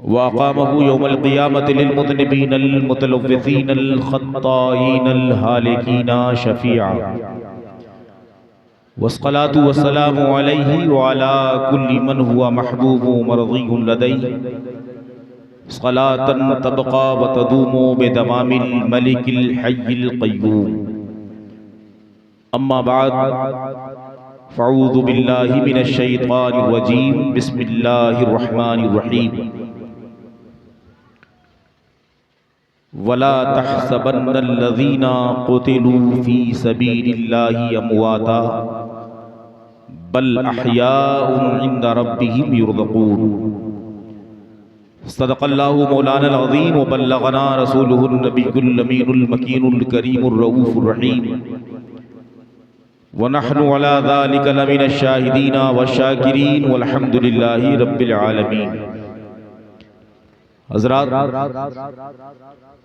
وأقامه يوم القيامة للمذنبين المتلوثين الخطائين الهالكين شفيعا، والصلاة والسلام عليه وعلى كل من هو محبوب مرضي لديه، صلاة تبقى وتدوم بدمام الملك الحي القيوم. أما بعد، فاعوذ بالله من الشيطان الرجيم. بسم الله الرحمن الرحيم. ولا تحسبن الذين قتلوا في سبيل الله امواتا بل احياء عند ربهم يرزقون. صدق الله مولانا العظيم وبلغنا رسوله النبي الامين المكين الكريم الرؤوف الرحيم، ونحن على ذلك لمن الشاهدين والشاكرين والحمد لله رب العالمین. حضرات،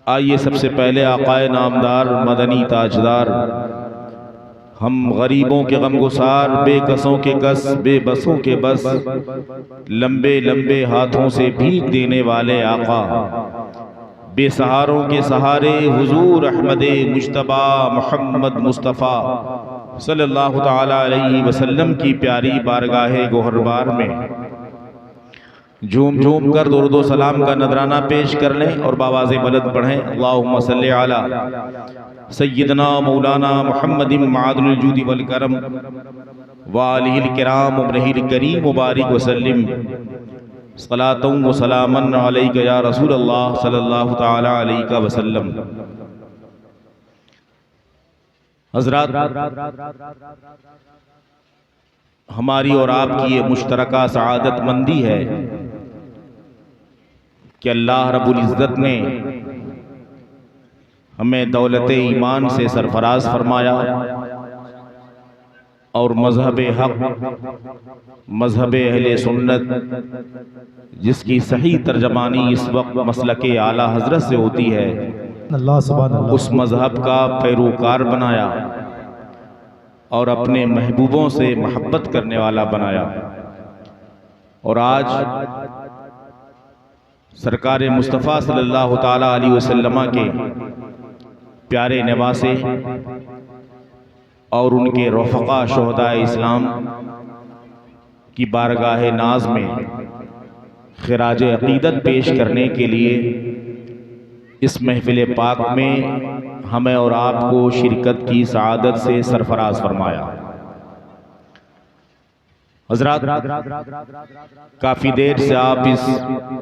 آئیے سب سے پہلے آقائے نامدار مدنی تاجدار، ہم غریبوں کے غمگسار، بے کسوں کے کس، بے بسوں کے بس، لمبے لمبے ہاتھوں سے بھیک دینے والے آقا، بے سہاروں کے سہارے حضور احمد مجتبی محمد مصطفیٰ صلی اللہ تعالی علیہ وسلم کی پیاری بارگاہ گوہربار میں جھوم جھوم کر درود و سلام کا نذرانہ پیش کر لیں اور بآواز بلند پڑھیں: اللہم صلی علی سیدنا مولانا محمد معدن الجود والکرم وآلہ الکرام وابنہ الکریم مبارک وسلم، صلاۃ و سلاما علیک یا رسول اللہ صلی اللہ تعالی علیہ وسلم. حضرات، ہماری اور آپ کی یہ مشترکہ سعادت مندی ہے کہ اللہ رب العزت نے ہمیں دولت ایمان سے سرفراز فرمایا اور مذہب حق، مذہب اہل سنت، جس کی صحیح ترجمانی اس وقت مسلک اعلیٰ حضرت سے ہوتی ہے، اس مذہب کا پیروکار بنایا اور اپنے محبوبوں سے محبت کرنے والا بنایا. اور آج سرکار مصطفیٰ صلی اللہ تعالی علیہ وسلم کے پیارے نواسے اور ان کے رفقا شہداء اسلام کی بارگاہ ناز میں خراج عقیدت پیش کرنے کے لیے اس محفل پاک میں ہمیں اور آپ کو شرکت کی سعادت سے سرفراز فرمایا. حضرات، کافی دیر سے آپ اس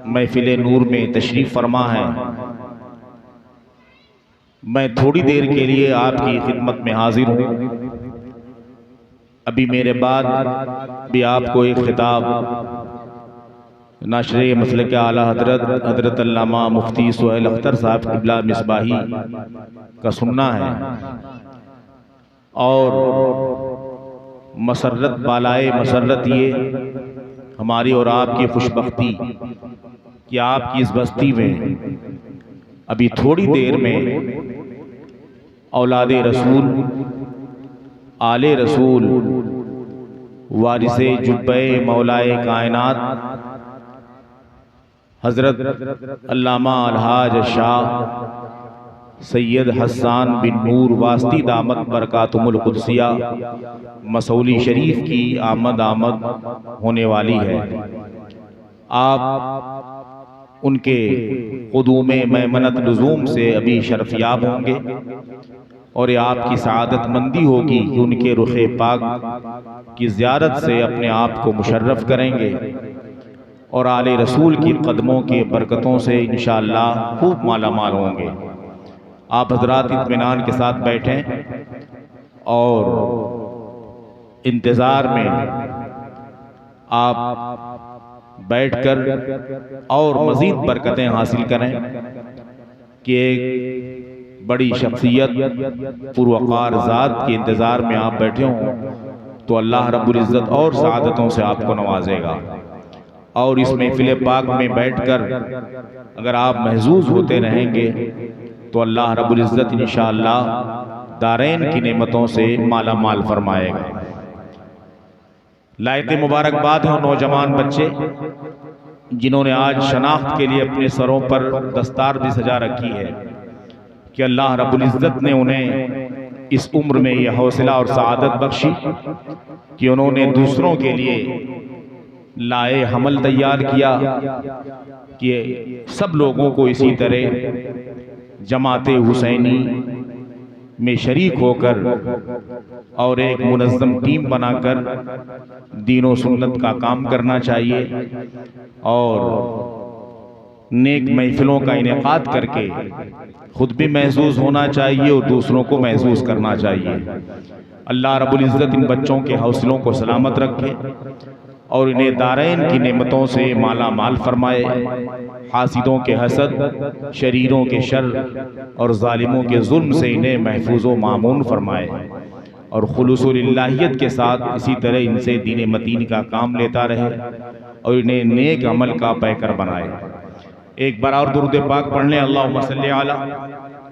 محفل نور میں تشریف فرما ہیں. میں تھوڑی دیر کے لیے آپ کی خدمت میں حاضر ہوں. ابھی میرے بعد بھی آپ کو ایک خطاب ناشر مسلک اعلیٰ حضرت علامہ مفتی سہیل اختر صاحب قبلہ مصباحی کا سننا ہے، اور مسرت بالائے مسرت یہ ہماری اور آپ کی خوشبختی کہ آپ کی اس بستی میں ابھی تھوڑی دیر میں اولاد رسول، آل رسول، وارث جبہ مولائے کائنات حضرت علامہ الحاج شاہ سید حسان بن نور واسطی دامت برکاتہم القدسیہ مسولی شریف کی آمد ہونے والی ہے. آپ ان کے قدوم میمنت لزوم سے ابھی شرفیاب ہوں گے، اور یہ آپ کی سعادت مندی ہوگی کہ ان کے رخ پاک کی زیارت سے اپنے آپ کو مشرف کریں گے اور آل رسول کی قدموں کے برکتوں سے انشاءاللہ خوب مالا مال ہوں گے. آپ حضرات اطمینان کے ساتھ بیٹھیں اور انتظار میں آپ بیٹھ کر اور مزید برکتیں حاصل کریں کہ ایک بڑی شخصیت پروقار ذات کے انتظار میں آپ بیٹھے ہوں تو اللہ رب العزت اور سعادتوں سے آپ کو نوازے گا. اور اس محفل پاک میں بیٹھ کر اگر آپ محظوظ ہوتے رہیں گے تو اللہ رب العزت انشاءاللہ دارین کی نعمتوں سے مالا مال فرمائے گا. لائق مبارکباد ہوں نوجوان بچے جنہوں نے آج شناخت کے لیے اپنے سروں پر دستار بھی سجا رکھی ہے، کہ اللہ رب العزت نے انہیں اس عمر میں یہ حوصلہ اور سعادت بخشی کہ انہوں نے دوسروں کے لیے لائے حمل تیار کیا کہ سب لوگوں کو اسی طرح جماعت حسینی میں شریک ہو کر اور ایک منظم ٹیم بنا کر دین و سنت کا کام کرنا چاہیے، اور نیک محفلوں کا انعقاد کر کے خود بھی محظوظ ہونا چاہیے اور دوسروں کو محظوظ کرنا چاہیے۔ اللہ رب العزت ان بچوں کے حوصلوں کو سلامت رکھے اور انہیں دارین کی نعمتوں سے مالا مال فرمائے، حاسدوں کے حسد، شریروں کے شر اور ظالموں کے ظلم سے انہیں محفوظ و مامون فرمائے، اور خلوص الہیت کے ساتھ اسی طرح ان سے دین متین کا کام لیتا رہے اور انہیں نیک عمل کا پیکر بنائے۔ ایک بار اور درود پاک پڑھ لیں، اللہم صلی علی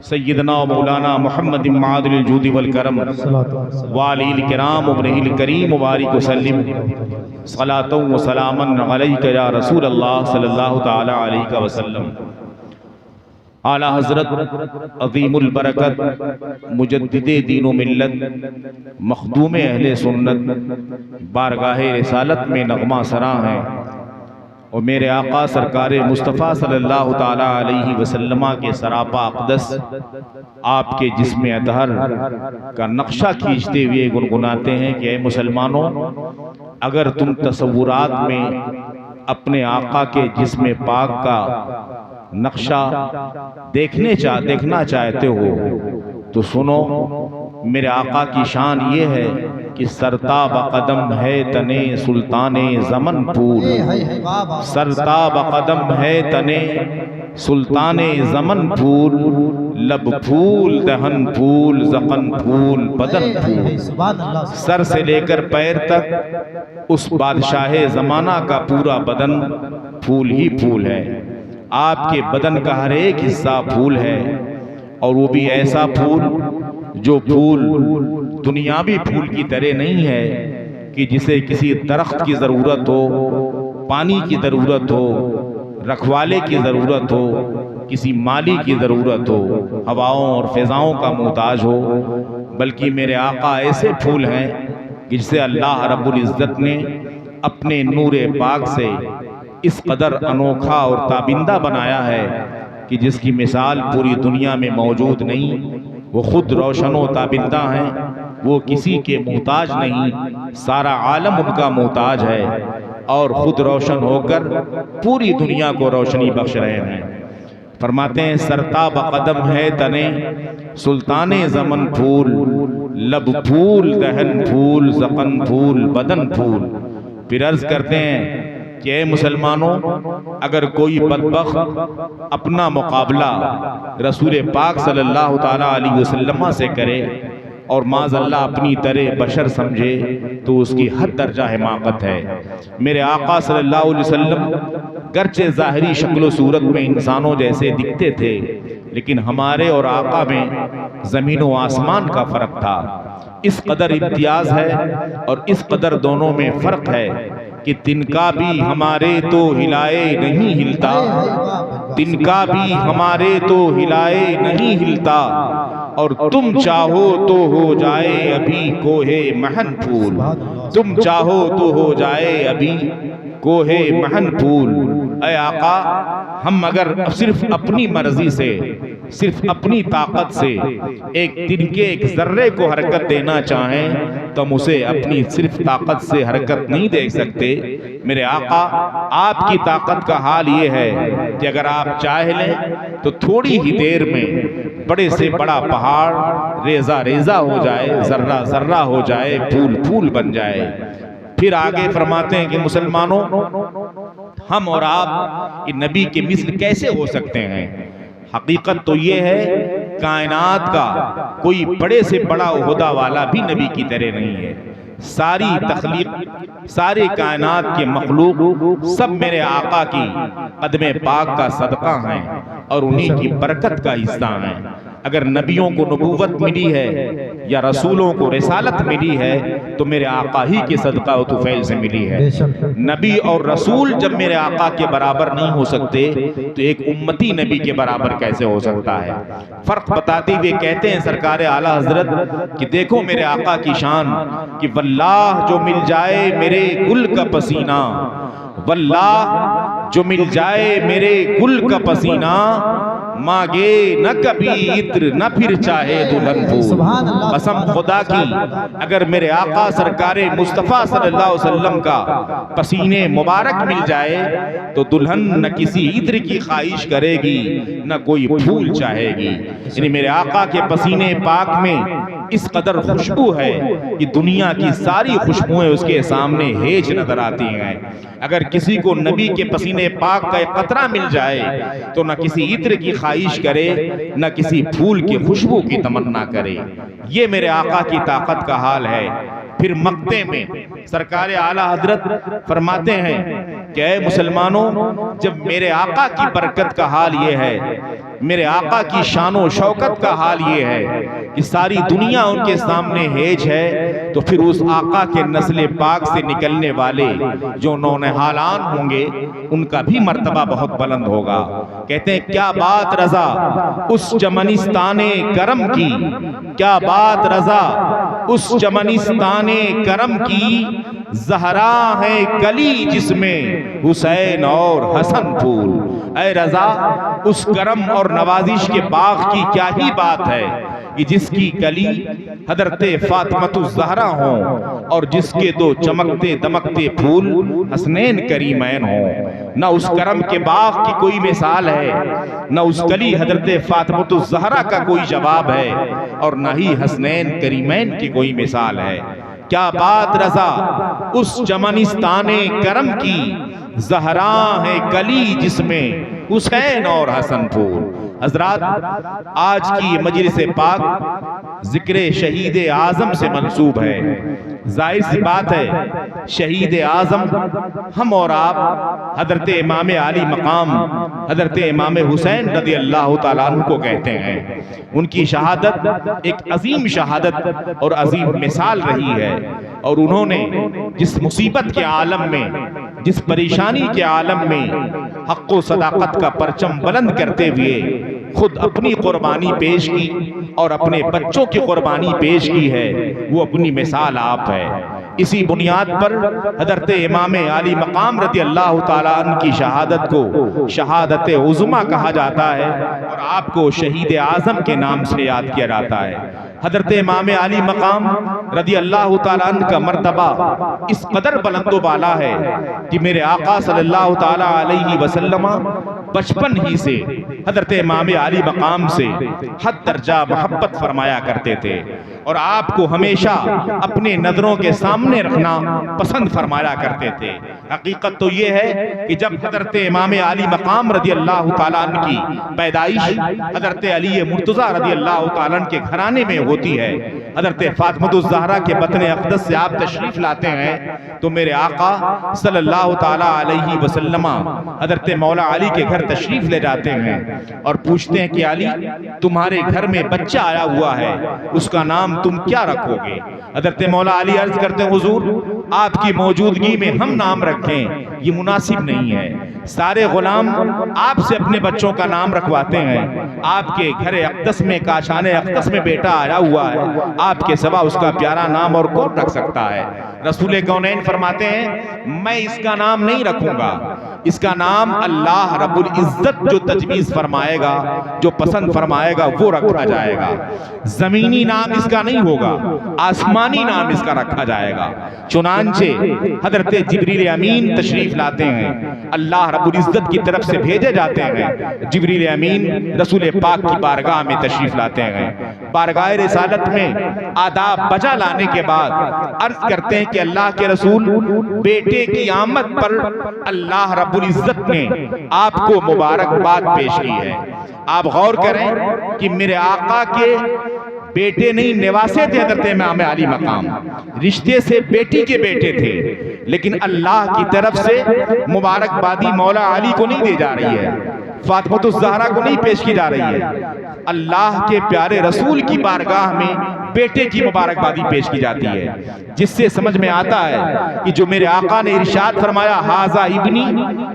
سیدنا و مولانا محمد معادل الجود والکرم وعلی الکرام ابنہ الکریم مبارک وسلم صلاۃ و سلاما علیک یا رسول اللہ صلی اللہ تعالی علیہ وسلم۔ اعلیٰ حضرت عظیم البرکت مجدد دین و ملت مخدوم اہل سنت بارگاہ رسالت میں نغمہ سراں ہیں، اور میرے آقا سرکار مصطفیٰ صلی اللہ تعالی علیہ وسلم کے سراپا اقدس آپ کے جسم اطہر کا نقشہ کھینچتے ہوئے گنگناتے ہیں کہ اے مسلمانوں، اگر تم تصورات میں اپنے آقا کے جسم پاک کا نقشہ دیکھنا چاہتے ہو تو سنو، میرے آقا کی شان یہ ہے کہ سرتاب قدم ہے تنے سلطان زمن پھول، سرتاب قدم ہے تنے سلطان زمن پھول، لب پھول دہن پھول زقن پھول بدن پھول، سر سے لے کر پیر تک اس بادشاہ زمانہ کا پورا بدن پھول ہی پھول ہے۔ آپ کے بدن کا ہر ایک حصہ پھول ہے، اور وہ بھی ایسا پھول جو پھول دنیاوی پھول کی طرح نہیں ہے کہ جسے کسی درخت کی ضرورت ہو، پانی کی ضرورت ہو، رکھوالے کی ضرورت ہو، کسی مالی کی ضرورت ہو، ہواؤں اور فضاؤں کا محتاج ہو، بلکہ میرے آقا ایسے پھول ہیں جسے اللہ رب العزت نے اپنے نور پاک سے اس قدر انوکھا اور تابندہ بنایا ہے کہ جس کی مثال پوری دنیا میں موجود نہیں۔ وہ خود روشن و تابندہ ہیں، وہ کسی کے محتاج نہیں، سارا عالم ان کا محتاج ہے، اور خود روشن ہو کر پوری دنیا کو روشنی بخش رہے ہیں۔ فرماتے ہیں سرتاب قدم ہے تنے سلطان زمن پھول، لب پھول دہن پھول زقن پھول بدن پھول۔ پھر عرض کرتے ہیں کہ اے مسلمانوں، اگر کوئی بدبخت اپنا مقابلہ رسول پاک صلی اللہ تعالی علیہ وسلم سے کرے اور معاذ اللہ اپنی طرح بشر سمجھے تو اس کی حد درجہ حماقت ہے۔ میرے آقا صلی اللہ علیہ وسلم گرچہ ظاہری شکل و صورت میں انسانوں جیسے دکھتے تھے، لیکن ہمارے اور آقا میں زمین و آسمان کا فرق تھا۔ اس قدر امتیاز ہے اور اس قدر دونوں میں فرق ہے کہ تنکا بھی ہمارے تو ہلائے نہیں ہلتا، تنکا بھی ہمارے تو ہلائے نہیں ہلتا، اور تم چاہو تو ہو جائے ابھی کوہ مہن پھول، تم چاہو تو ہو جائے ابھی کوہ مہن پھول۔ اے آقا، ہم اگر صرف اپنی مرضی سے، صرف اپنی طاقت سے ایک تنکے ایک ذرے کو حرکت دینا چاہیں تو ہم اسے اپنی صرف طاقت سے حرکت نہیں دے سکتے۔ میرے آقا، آپ کی طاقت کا حال یہ ہے کہ اگر آپ چاہ لیں تو تھوڑی ہی دیر میں بڑے سے بڑا پہاڑ ریزہ ریزہ ہو جائے، ذرہ ذرہ ہو جائے، پھول پھول بن جائے۔ پھر آگے فرماتے ہیں کہ مسلمانوں، ہم اور آپ نبی کے مثل کیسے ہو سکتے ہیں؟ حقیقت تو یہ ہے کائنات کا کوئی بڑے سے بڑا عہدہ والا بھی نبی کی طرح نہیں ہے۔ ساری تخلیق، سارے کائنات کے مخلوق سب میرے آقا کی قدم پاک کا صدقہ ہیں اور انہی کی برکت کا حصہ ہیں۔ اگر نبیوں کو نبوت ملی ہے یا رسولوں کو رسالت ملی ہے تو میرے آقا ہی کے صدقہ و طفیل سے ملی ہے۔ نبی اور رسول جب میرے آقا کے برابر نہیں ہو سکتے تو ایک امتی نبی کے برابر کیسے ہو سکتا ہے؟ فرق بتاتے ہوئے کہتے ہیں سرکار اعلیٰ حضرت کہ دیکھو میرے آقا کی شان کہ واللہ جو مل جائے میرے گل کا پسینہ، واللہ جو مل جائے میرے گل کا پسینہ، مانگے نہ کبھی عطر نہ پھر چاہے دلہن پھول۔ قسم خدا کی اگر میرے آقا سرکار مصطفیٰ صلی اللہ علیہ وسلم کا پسینے مبارک مل جائے تو دلہن نہ کسی عطر کی خواہش کرے گی نہ کوئی پھول چاہے گی۔ یعنی میرے آقا کے پسینے پاک میں اس قدر خوشبو ہے کہ دنیا کی ساری خوشبوئیں اس کے سامنے ہیج نظر آتی ہیں۔ اگر کسی کو نبی کے پسینے پاک کا ایک قطرہ مل جائے تو نہ کسی عطر کی خواہش کرے نہ کسی پھول کی خوشبو کی تمنا کرے۔ یہ میرے آقا کی طاقت کا حال ہے۔ پھر مقطع میں سرکار اعلیٰ حضرت فرماتے ہیں کہ اے مسلمانوں، جب میرے آقا کی برکت کا حال یہ ہے، میرے آقا کی شان و شوکت کا حال یہ ہے کہ ساری دنیا ان کے سامنے ہیج ہے، تو پھر اس آقا کے نسل پاک سے نکلنے والے جو نونہالان ہوں گے ان کا بھی مرتبہ بہت بلند ہوگا۔ کہتے ہیں کیا بات رضا اس چمنستان کرم کی، کیا بات رضا اس چمنستان کرم کی، زہرا ہے کلی جس میں حسین اور حسن پھول۔ اے رضا اس کرم اور نوازش کے باغ کی کیا ہی بات ہے کہ جس کی کلی حضرت فاطمہ الزہرا ہوں اور جس کے دو چمکتے دمکتے پھول حسنین کریمین ہوں۔ نہ اس کرم کے باغ کی کوئی مثال ہے، نہ اس کلی حضرت فاطمہ الزہرا کا کوئی جواب ہے، اور نہ ہی حسنین کریمین کی کوئی مثال ہے۔ کیا بات رضا اس چمنستان کرم کی، زہرا ہے کلی جس میں حسین اور حسن پھول۔ حضرات آج کی یہ مجلس پاک ذکر شہید اعظم سے منسوب ہے۔ ظاہر سی بات ہے شہید اعظم ہم اور آپ حضرت امام علی مقام حضرت امام حسین رضی اللہ تعالیٰ عنہ کو کہتے ہیں۔ ان کی شہادت ایک عظیم شہادت اور عظیم مثال رہی ہے، اور انہوں نے جس مصیبت کے عالم میں، جس پریشانی کے عالم میں حق و صداقت کا پرچم بلند کرتے ہوئے خود اپنی قربانی پیش کی اور اپنے بچوں کی قربانی پیش کی ہے، وہ اپنی مثال آپ ہے۔ اسی بنیاد پر حضرت امام علی مقام رضی اللہ تعالیٰ عنہ کی شہادت کو شہادت عظمیٰ کہا جاتا ہے، اور آپ کو شہید اعظم کے نام سے یاد کیا جاتا ہے۔ حضرت امام علی مقام رضی اللہ تعالیٰ عنہ کا مرتبہ اس قدر بلند و بالا ہے کہ میرے آقا صلی اللہ تعالیٰ علیہ وسلم بچپن ہی سے حضرت امام علی مقام سے حد درجہ محبت فرمایا کرتے تھے، اور آپ کو ہمیشہ اپنے نظروں کے سامنے رکھنا پسند فرمایا کرتے تھے۔ حقیقت تو یہ ہے کہ جب حضرت امام علی مقام رضی اللہ تعالیٰ عنہ کی پیدائش حضرت علی مرتضیٰ رضی اللہ تعالیٰ عنہ کے گھرانے میں ہوتی ہے، حضرت فاطمہ الزہرا کے بطن اقدس سے آپ تشریف لاتے ہیں، تو میرے آقا صلی اللہ تعالیٰ علیہ وسلم حضرت مولا علی کے گھر تشریف لے جاتے ہیں اور پوچھتے ہیں کہ علی تمہارے گھر میں بچہ آیا ہوا ہے، اس کا نام تم کیا رکھو گے؟ حضرت مولا علی عرض کرتے ہیں حضور آپ کی موجودگی میں ہم نام رکھیں یہ مناسب نہیں ہے، سارے غلام آپ سے اپنے بچوں کا نام رکھواتے ہیں، آپ کے گھر اقدس میں کاشان اقدس میں بیٹا آیا ہوا ہے، آپ کے سوا اس کا پیارا نام اور کون رکھ سکتا ہے؟ رسول کونین فرماتے ہیں میں اس کا نام نہیں رکھوں گا، اس کا نام اللہ رب العزت جو تجویز فرمائے گا، جو پسند فرمائے گا وہ رکھا جائے گا، زمینی نام اس کا نہیں ہوگا، آسمانی نام اس کا رکھا جائے گا۔ چنانچہ حضرت جبریل امین تشریف لاتے ہیں، اللہ رب العزت کی طرف سے بھیجے جاتے ہیں، جبریل امین رسول پاک کی بارگاہ میں تشریف لاتے ہیں، بارگاہ رسالت میں آداب بجا لانے کے بعد عرض کرتے ہیں کہ اللہ کے رسول بیٹے کی آمد پر اللہ رب العزت نے آپ کو مبارکباد پیش کی ہے۔ آپ غور کریں کہ میرے آقا کے بیٹے نہیں نواسے تھے حضرت امام علی مقام، رشتے سے بیٹی کے بیٹے تھے، لیکن اللہ کی طرف سے مبارکبادی مولا علی کو نہیں دی جا رہی ہے، فاطمہ الزہرا کو نہیں پیش کی جا رہی ہے، اللہ کے پیارے رسول کی بارگاہ میں بیٹے کی مبارکبادی پیش کی جاتی ہے، جس سے سمجھ میں آتا ہے کہ جو میرے آقا نے ارشاد فرمایا ھذا ابنی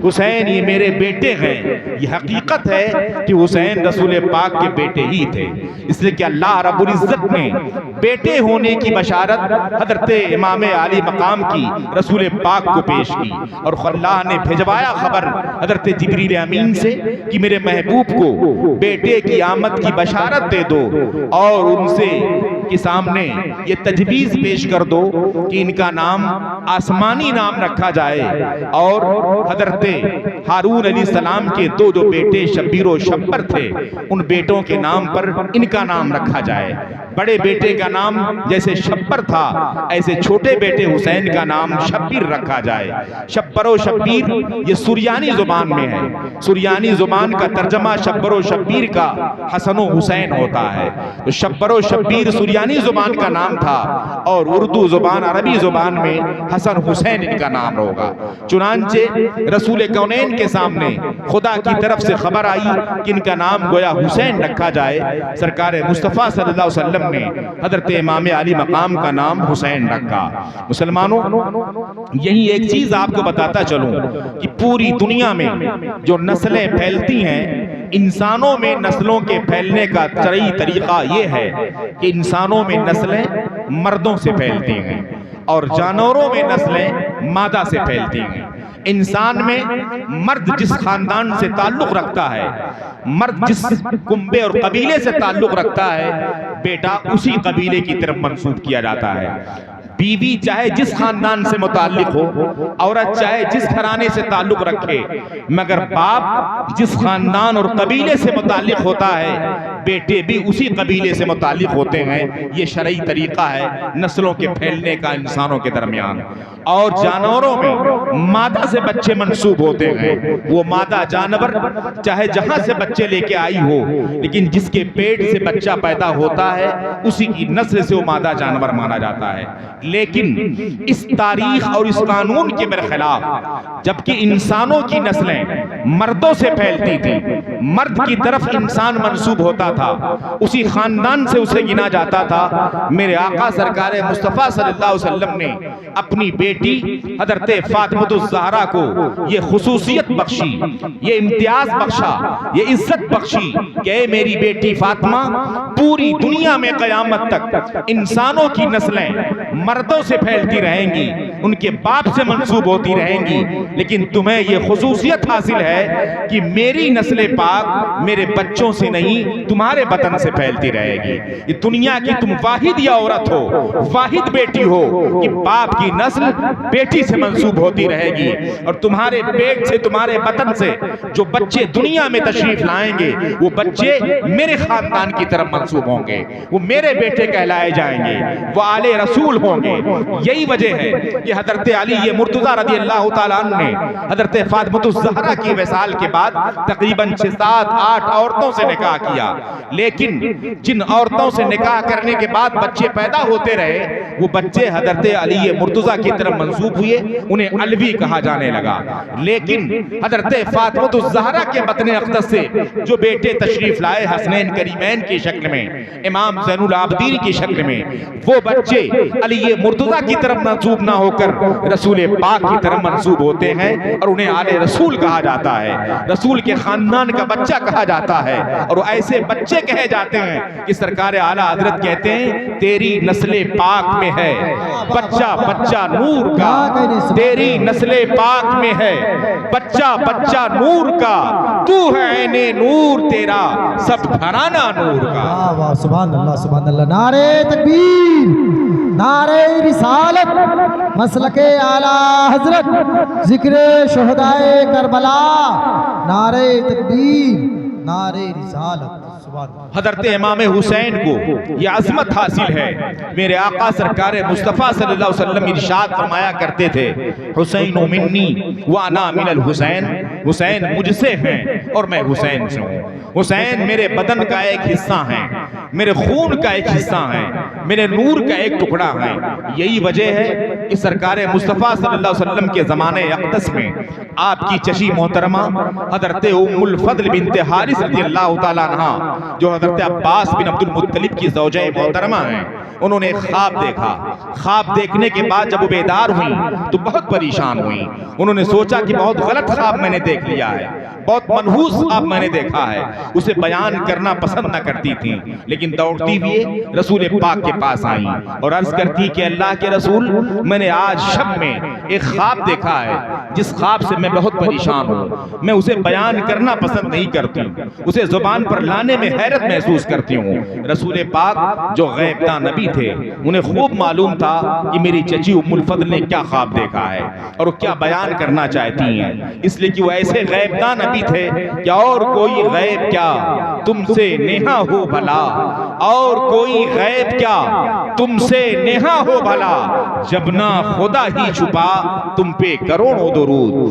حسین، یہ میرے بیٹے ہیں، یہ حقیقت ہے کہ حسین رسول پاک کے بیٹے ہی تھے، اس لیے کہ اللہ رب العزت نے بیٹے ہونے کی بشارت حضرت امام علی مقام کی رسول پاک کو پیش کی، اور اللہ نے بھیجوایا خبر حضرت جبریل امین سے کہ میرے محبوب کو بیٹے کی آمد کی بشارت دے دو، اور ان سے کے سامنے یہ تجویز پیش کر دو کہ ان کا نام آسمانی نام رکھا جائے، اور حضرت ہارون علیہ السلام کے دو جو بیٹے شبیر و شبر تھے، ان بیٹوں کے نام پر ان کا نام رکھا جائے۔ بڑے بیٹے کا نام جیسے شبر تھا، ایسے چھوٹے بیٹے حسین کا نام شبیر رکھا جائے۔ شبر و شبیر یہ سریانی زبان میں ہے، سریانی زبان کا ترجمہ شبر و شبیر کا حسن و حسین ہوتا ہے، تو شبر و شبیر سریانی زبان کا نام تھا، اور اردو زبان عربی زبان میں حسن حسین ان کا نام ہوگا۔ چنانچہ رسول کونین کے سامنے خدا کی طرف سے خبر آئی کہ ان کا نام گویا حسین رکھا جائے، سرکار مصطفیٰ صلی اللہ علیہ وسلم نے حضرت امام علی مقام کا نام حسین رکھا۔ مسلمانوں، یہی ایک چیز آپ کو بتاتا چلوں کہ پوری دنیا میں جو نسلیں پھیلتی ہیں، انسانوں میں نسلوں کے پھیلنے کا شرعی طریقہ یہ ہے کہ انسانوں میں نسلیں مردوں سے پھیلتی ہیں اور جانوروں میں نسلیں مادہ سے پھیلتی ہیں۔ انسان میں مرد جس خاندان سے تعلق رکھتا ہے، مرد جس کنبے اور قبیلے سے تعلق رکھتا ہے، بیٹا اسی قبیلے کی طرف منسوب کیا جاتا ہے۔ بیوی چاہے جس خاندان سے متعلق ہو، عورت چاہے جس گھرانے سے تعلق رکھے، مگر باپ جس خاندان اور قبیلے سے متعلق ہوتا ہے، بیٹے بھی اسی قبیلے سے متعلق ہوتے ہیں۔ یہ شرعی طریقہ ہے نسلوں کے پھیلنے کا انسانوں کے درمیان۔ اور جانوروں میں مادہ سے بچے منسوب ہوتے ہیں، وہ مادہ جانور چاہے جہاں سے بچے لے کے آئی ہو، لیکن جس کے پیٹ سے بچہ پیدا ہوتا ہے اسی کی نسل سے وہ مادہ جانور مانا جاتا ہے۔ لیکن اس تاریخ اور اس قانون کے برخلاف جبکہ انسانوں کی نسلیں مردوں سے پھیلتی تھیں، مرد کی طرف انسان منسوب ہوتا تھا، اسی خاندان سے اسے گنا جاتا تھا، میرے آقا سرکار مصطفیٰ صلی اللہ علیہ وسلم نے اپنی بیٹی حضرت فاطمہ الزہرا کو یہ خصوصیت بخشی، یہ امتیاز بخشا، یہ عزت بخشی کہ اے میری بیٹی فاطمہ، پوری دنیا میں قیامت تک انسانوں کی نسلیں مردوں سے پھیلتی رہیں گی، ان کے باپ سے منسوب ہوتی رہیں گی، لیکن تمہیں یہ خصوصیت حاصل ہے کہ میری نسل پاک میرے بچوں سے نہیں تمہارے بطن سے پھیلتی رہے گی۔ یہ دنیا کی تم واحد یا عورت ہو، واحد بیٹی ہو کہ باپ کی نسل بیٹی سے منسوب ہوتی رہے گی، اور تمہارے پیٹ سے، تمہارے بطن سے جو بچے دنیا میں تشریف لائیں گے وہ بچے میرے خاندان کی طرف منسوب ہوں گے، وہ میرے بیٹے کہلائے جائیں گے، وہ آل رسول ہوں گے۔ یہی وجہ ہے کہ حضرت علی مرتضیٰ رضی اللہ تعالیٰ عنہ نے حضرت فاطمہ الزہرا کی وصال کے بعد تقریباً 6-7-8 عورتوں سے نکاح کیا، لیکن جن عورتوں سے نکاح کرنے کے بعد بچے پیدا ہوتے رہے وہ بچے حضرت علی مرتضیٰ کی طرف منسوب ہوئے، انہیں علوی کہا جانے لگا۔ لیکن حضرت فاطمہ الزہرا کے بطن اقدس سے جو بیٹے تشریف لائے حسنین کریمین کی شکل میں، امام زین العابدین کی شکل میں، وہ بچے علی مرتضیٰ کی طرف منسوب نہ ہو کر رسول پاک کی طرف منسوب ہوتے ہیں، اور انہیں آل رسول کہا جاتا ہے، رسول کے خاندان کا بچہ کہا جاتا ہے، اور ایسے بچے کہے جاتے ہیں کہ سرکار اعلیٰ حضرت کہتے ہیں تیری نسل پاک میں ہے بچہ بچہ نور کا، تیری نسل پاک میں ہے بچہ بچہ نور کا، تو ہے عین نور تیرا سب گھرانہ نور کا۔ سبحان اللہ سبحان اللہ، نعرہ تکبیر، نعرہ رسالت، مسلک اعلیٰ حضرت، ذکر شہدائے کربلا، نعرہ تکبیر، نعرہ رسالت۔ حضرت امام حسین کو یہ عظمت حاصل ہے، میرے آقا سرکار مصطفیٰ صلی اللہ علیہ وسلم ارشاد فرمایا کرتے تھے حسین منی وانا من الحسین، حسین مجھ سے ہیں اور میں حسین سے ہوں، حسین میرے بدن کا ایک حصہ ہیں، میرے خون کا ایک حصہ ہیں، میرے نور کا ایک ٹکڑا ہیں۔ یہی وجہ ہے کہ سرکار مصطفیٰ صلی اللہ علیہ وسلم کے زمانے اقدس میں آپ کی چچی محترمہ حضرت ام الفضل بنت حارث رضی اللہ تعالیٰ عنہ، جو حضرت عباس بن عبد المطلب کی زوجہ محترمہ ہیں، انہوں نے ایک خواب دیکھا۔ خواب دیکھنے کے بعد جب وہ بیدار ہوئیں تو بہت پریشان ہوئیں۔ انہوں نے سوچا کہ بہت غلط خواب میں نے دیکھ لیا ہے، بہت منحوس خواب میں نے دیکھا ہے۔ اسے بیان کرنا پسند نہ کرتی تھیں، لیکن دوڑتی ہوئے رسول پاک کے پاس آئیں اور عرض کرتی کہ اللہ کے رسول، میں نے آج شب میں ایک خواب دیکھا ہے جس خواب سے میں بہت پریشان ہوں، میں اسے بیان کرنا پسند نہیں کرتی ہوں، اسے زبان پر لانے میں حیرت محسوس کرتی ہوں۔ رسول پاک جو غیب داں نبی تھے، انہیں خوب معلوم تھا کہ میری چچی ام الفضل نے کیا خواب دیکھا ہے اور وہ کیا بیان کرنا چاہتی ہیں، اس لیے کہ وہ ایسے غیب داں نبی تھے کہ اور کوئی غیب کیا تم سے نیہا ہو بھلا، اور کوئی غیب کیا تم سے نیہا ہو بھلا، جب نہ خدا ہی چھپا تم پہ کروڑوں درود۔